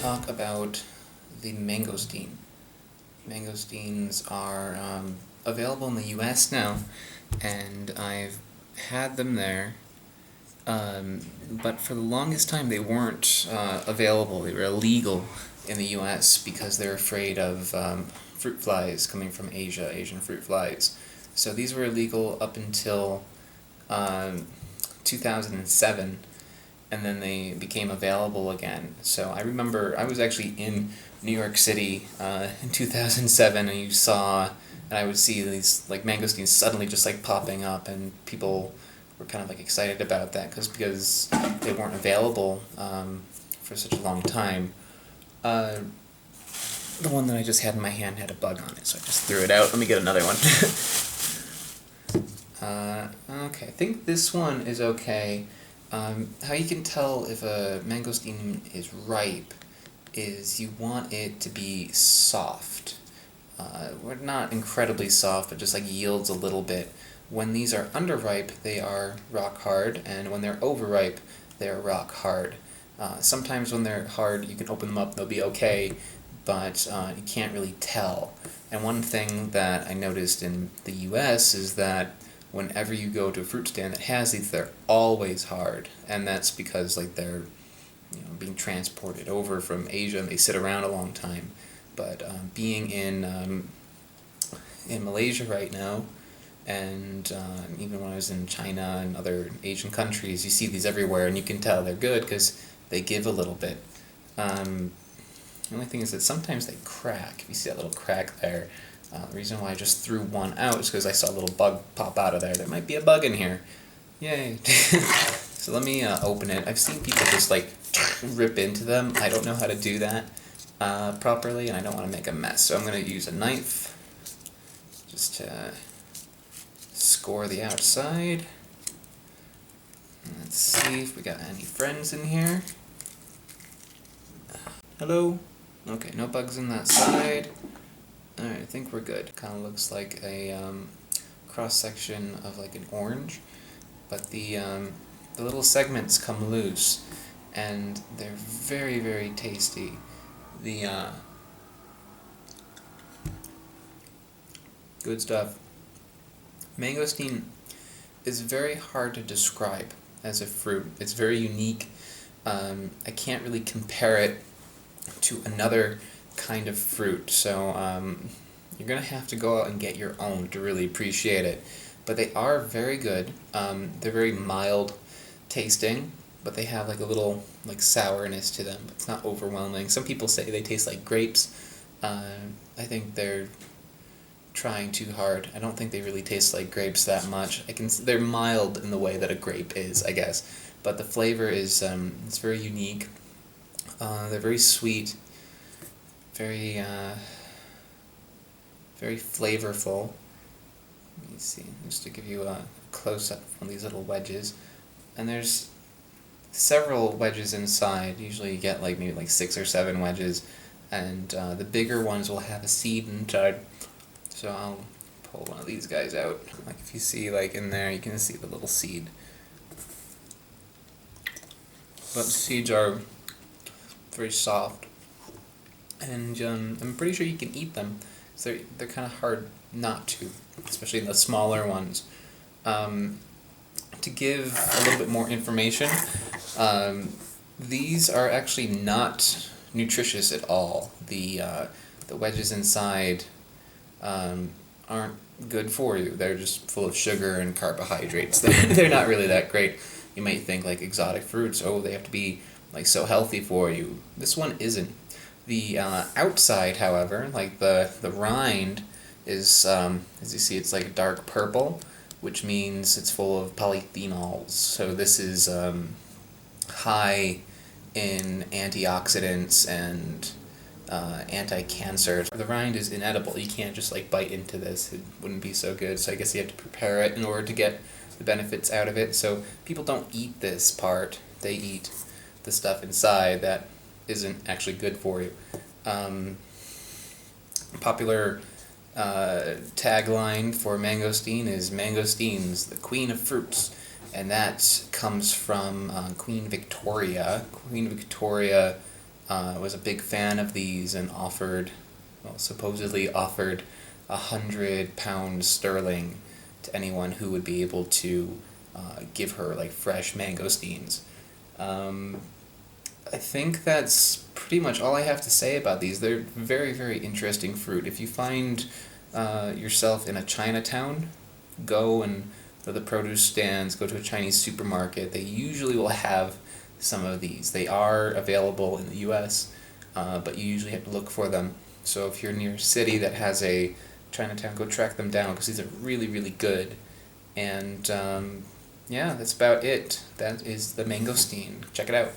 talk about the mangosteen. Mangosteens are available in the US now, and I've had them there, but for the longest time they weren't available. They were illegal in the US because they're afraid of fruit flies coming from Asia, Asian fruit flies. So these were illegal up until 2007, and then they became available again. So I remember I was actually in New York City in 2007, and I would see these like mangosteens suddenly just like popping up, and people were kind of like excited about that because they weren't available for such a long time. The one that I just had in my hand had a bug on it, so I just threw it out. Let me get another one. Okay, I think this one is okay. How you can tell if a mangosteen is ripe is you want it to be soft. We're not incredibly soft, but just like yields a little bit. When these are underripe, they are rock hard, and when they're overripe, they're rock hard. Sometimes when they're hard, you can open them up, they'll be okay, but you can't really tell. And one thing that I noticed in the US is that whenever you go to a fruit stand that has these, they're always hard, and that's because like they're being transported over from Asia and they sit around a long time. But being in Malaysia right now, and even when I was in China and other Asian countries, you see these everywhere, and you can tell they're good because they give a little bit. The only thing is that sometimes they crack. If you see that little crack there, the reason why I just threw one out is because I saw a little bug pop out of there. There might be a bug in here. Yay. So let me open it. I've seen people just like rip into them. I don't know how to do that properly, and I don't want to make a mess. So I'm going to use a knife just to score the outside. Let's see if we got any friends in here. Hello? Okay, no bugs in that side. Alright, I think we're good. Kind of looks like a cross-section of like an orange, but the little segments come loose, and they're very, very tasty. Good stuff. Mangosteen is very hard to describe as a fruit. It's very unique. I can't really compare it to another kind of fruit, so you're gonna have to go out and get your own to really appreciate it. But they are very good. They're very mild tasting, but they have like a little like sourness to them. It's not overwhelming. Some people say they taste like grapes. I think they're trying too hard. I don't think they really taste like grapes that much. They're mild in the way that a grape is, I guess, but the flavor is it's very unique. They're very sweet, very very flavorful. Let me see, just to give you a close-up on these little wedges. And there's several wedges inside. Usually you get like maybe like 6 or 7 wedges, and the bigger ones will have a seed inside. So I'll pull one of these guys out. Like if you see like in there, you can see the little seed. But the seeds are very soft, and I'm pretty sure you can eat them. So they're kind of hard not to, especially the smaller ones. To give a little bit more information, these are actually not nutritious at all. The wedges inside aren't good for you. They're just full of sugar and carbohydrates. They're not really that great. You might think like exotic fruits, oh, they have to be like so healthy for you. This one isn't. The outside, however, like the rind is, as you see, it's like dark purple, which means it's full of polyphenols. So this is high in antioxidants and anti-cancer. The rind is inedible. You can't just like bite into this. It wouldn't be so good. So I guess you have to prepare it in order to get the benefits out of it. So people don't eat this part. They eat the stuff inside that isn't actually good for you. Popular tagline for mangosteen is "Mangosteens, the queen of fruits," and that comes from Queen Victoria. Queen Victoria was a big fan of these and supposedly offered £100 sterling to anyone who would be able to give her like fresh mangosteens. I think that's pretty much all I have to say about these. They're very, very interesting fruit. If you find yourself in a Chinatown, go and go to the produce stands, go to a Chinese supermarket. They usually will have some of these. They are available in the US, but you usually have to look for them. So if you're near a city that has a Chinatown, go track them down because these are really, really good. And yeah, that's about it. That is the mangosteen. Check it out.